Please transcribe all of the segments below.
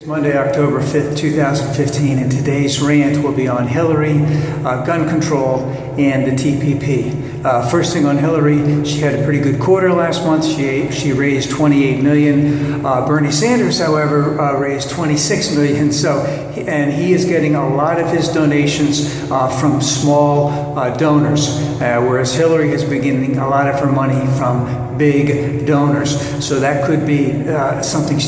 Monday, October 5th, 2015, and today's rant will be on Hillary, gun control, and the TPP. First thing on Hillary, she had a pretty good quarter last month. She raised $28 million. Bernie Sanders, however, raised $26 million. And he is getting a lot of his donations from small donors, whereas Hillary has been getting a lot of her money from big donors. So that could be something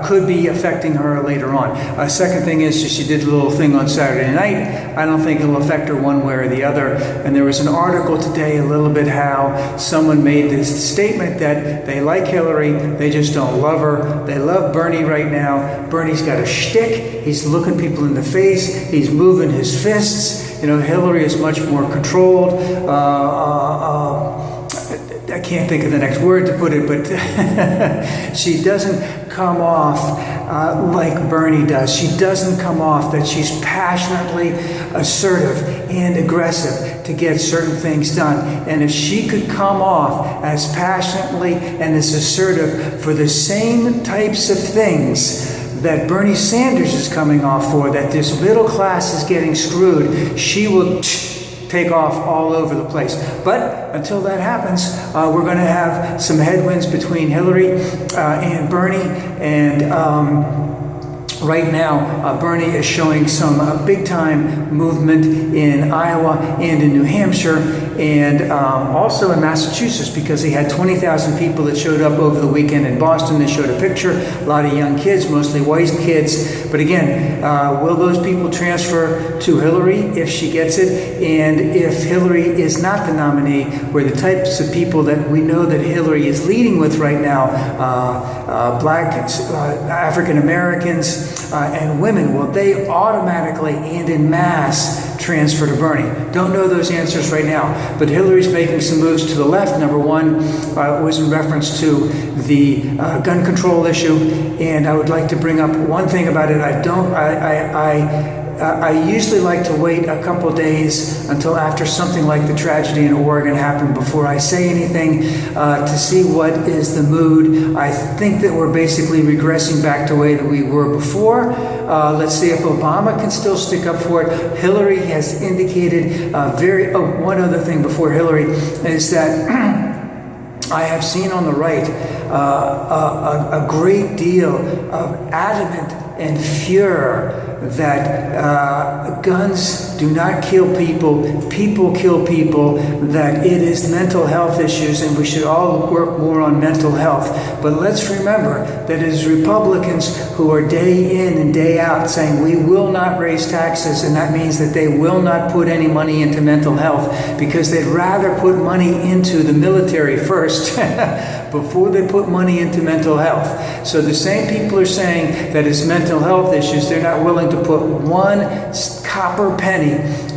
could be affecting her later on. Second thing is she did a little thing on Saturday night. I don't think it'll affect her one way or the other. And there was an article today a little bit how someone made this statement that they like Hillary, they just don't love her. They love Bernie right now. Bernie's got a shtick. He's looking people in the face. He's moving his fists. You know, Hillary is much more controlled. I can't think of the next word to put it, but she doesn't come off like Bernie does. She doesn't come off that she's passionately assertive and aggressive to get certain things done. And if she could come off as passionately and as assertive for the same types of things that Bernie Sanders is coming off for, that this middle class is getting screwed, she will take off all over the place. But until that happens, we're going to have some headwinds between Hillary and Bernie. And right now, Bernie is showing some big-time movement in Iowa and in New Hampshire, and also in Massachusetts, because he had 20,000 people that showed up over the weekend in Boston. They showed a picture, a lot of young kids, mostly white kids. But again, will those people transfer to Hillary if she gets it? And if Hillary is not the nominee, where the types of people that we know that Hillary is leading with right now, black, African Americans, and women, will they automatically and in mass transfer to Bernie? Don't know those answers right now, but Hillary's making some moves to the left. Number one was in reference to the gun control issue, and I would like to bring up one thing about it. I usually like to wait a couple days until after something like the tragedy in Oregon happened before I say anything to see what is the mood. I think that we're basically regressing back to the way that we were before. Let's see if Obama can still stick up for it. Hillary has indicated one other thing before Hillary is that I have seen on the right a great deal of adamant and furor that guns do not kill people, people kill people, that it is mental health issues, and we should all work more on mental health. But let's remember that it is Republicans who are day in and day out saying we will not raise taxes, and that means that they will not put any money into mental health, because they'd rather put money into the military first before they put money into mental health. So the same people are saying that it's mental health issues. They're not willing to put one copper penny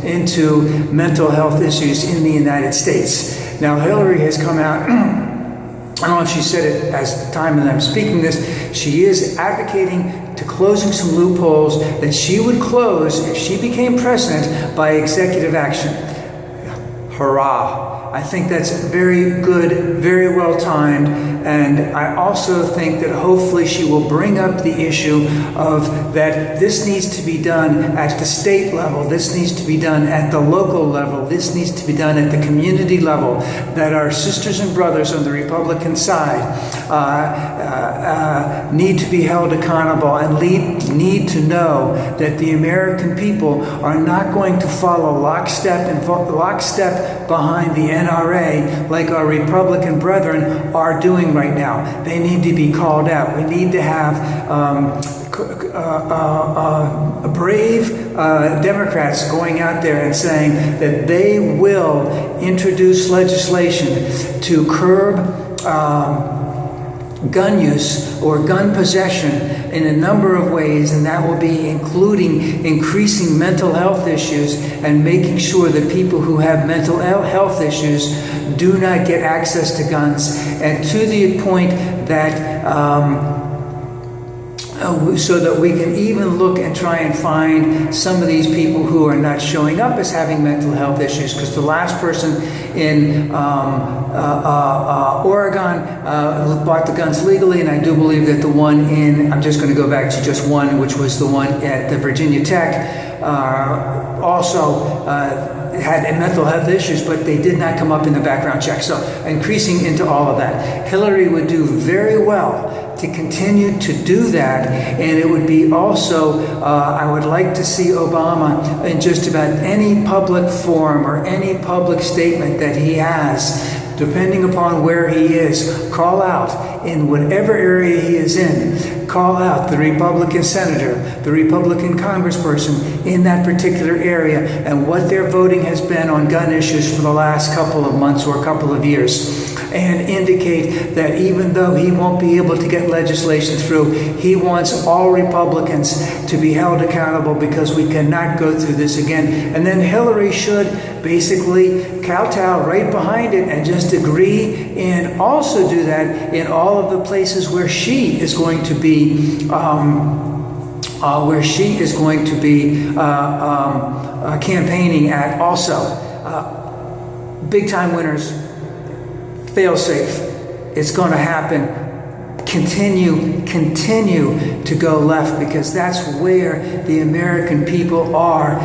into mental health issues in the United States. Now, Hillary has come out, I don't know if she said it as the time that I'm speaking this, she is advocating to closing some loopholes that she would close if she became president by executive action. Hurrah! I think that's very good, very well timed, and I also think that hopefully she will bring up the issue of that this needs to be done at the state level, this needs to be done at the local level, this needs to be done at the community level, that our sisters and brothers on the Republican side need to be held accountable and need to know that the American people are not going to follow lockstep behind the NRA like our Republican brethren are doing right now. They need to be called out. We need to have brave Democrats going out there and saying that they will introduce legislation to curb gun use or gun possession in a number of ways, and that will be including increasing mental health issues and making sure that people who have mental health issues do not get access to guns, and to the point that so that we can even look and try and find some of these people who are not showing up as having mental health issues. Because the last person in Oregon bought the guns legally, and I do believe that the one in, I'm just going to go back to just one, which was the one at the Virginia Tech, also had mental health issues, but they did not come up in the background check. So increasing into all of that. Hillary would do very well to continue to do that, and it would be also, I would like to see Obama in just about any public forum or any public statement that he has, depending upon where he is, call out in whatever area he is in, call out the Republican senator, the Republican congressperson in that particular area, and what their voting has been on gun issues for the last couple of months or a couple of years, and indicate that even though he won't be able to get legislation through, he wants all Republicans to be held accountable, because we cannot go through this again. And then Hillary should basically kowtow right behind it and just agree, and also do that in all of the places where she is going to be campaigning at also. Big time winners, fail safe. It's going to happen. Continue to go left, because that's where the American people are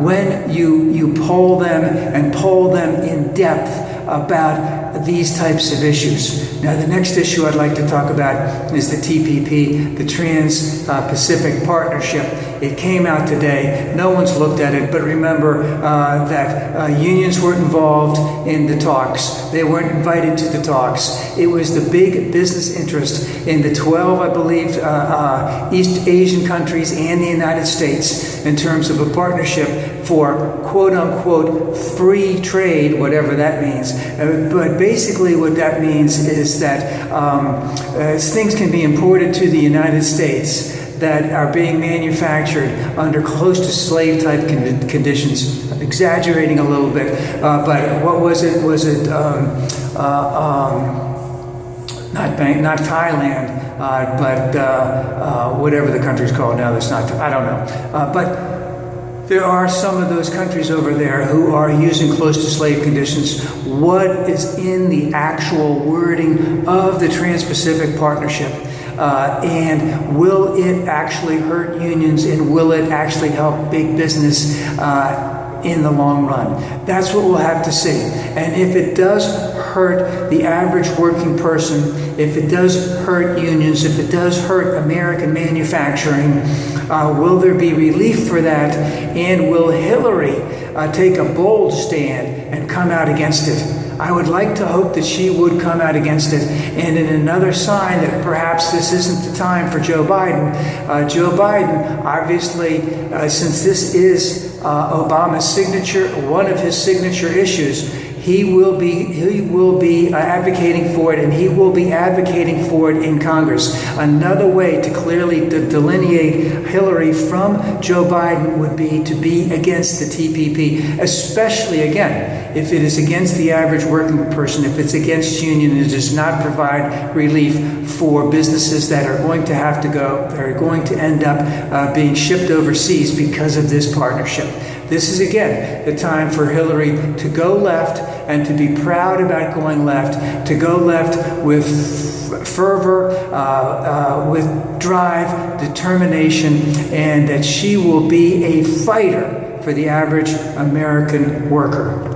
when you poll them and poll them in depth about these types of issues. Now, the next issue I'd like to talk about is the TPP, the Trans-Pacific Partnership. It came out today. No one's looked at it, but remember that unions weren't involved in the talks. They weren't invited to the talks. It was the big business interest in the 12, I believe, East Asian countries and the United States in terms of a partnership for quote-unquote free trade, whatever that means. But basically what that means is that things can be imported to the United States that are being manufactured under close to slave-type conditions. I'm exaggerating a little bit, but what was it? Was it not Thailand, but whatever the country's called now? That's not. I don't know, but. There are some of those countries over there who are using close to slave conditions. What is in the actual wording of the Trans-Pacific Partnership? And will it actually hurt unions, and will it actually help big business in the long run? That's what we'll have to see. And if it does hurt the average working person, if it does hurt unions, if it does hurt American manufacturing, will there be relief for that? And will Hillary take a bold stand and come out against it? I would like to hope that she would come out against it. And in another sign that perhaps this isn't the time for Joe Biden, obviously, since this is Obama's signature, one of his signature issues, he will be advocating for it, and he will be advocating for it in Congress. Another way to clearly delineate Hillary from Joe Biden would be to be against the TPP, especially, again, if it is against the average working person, if it's against union, and it does not provide relief for businesses that are going to have to go, that are going to end up being shipped overseas because of this partnership. This is, again, the time for Hillary to go left and to be proud about going left, to go left with fervor, with drive, determination, and that she will be a fighter for the average American worker.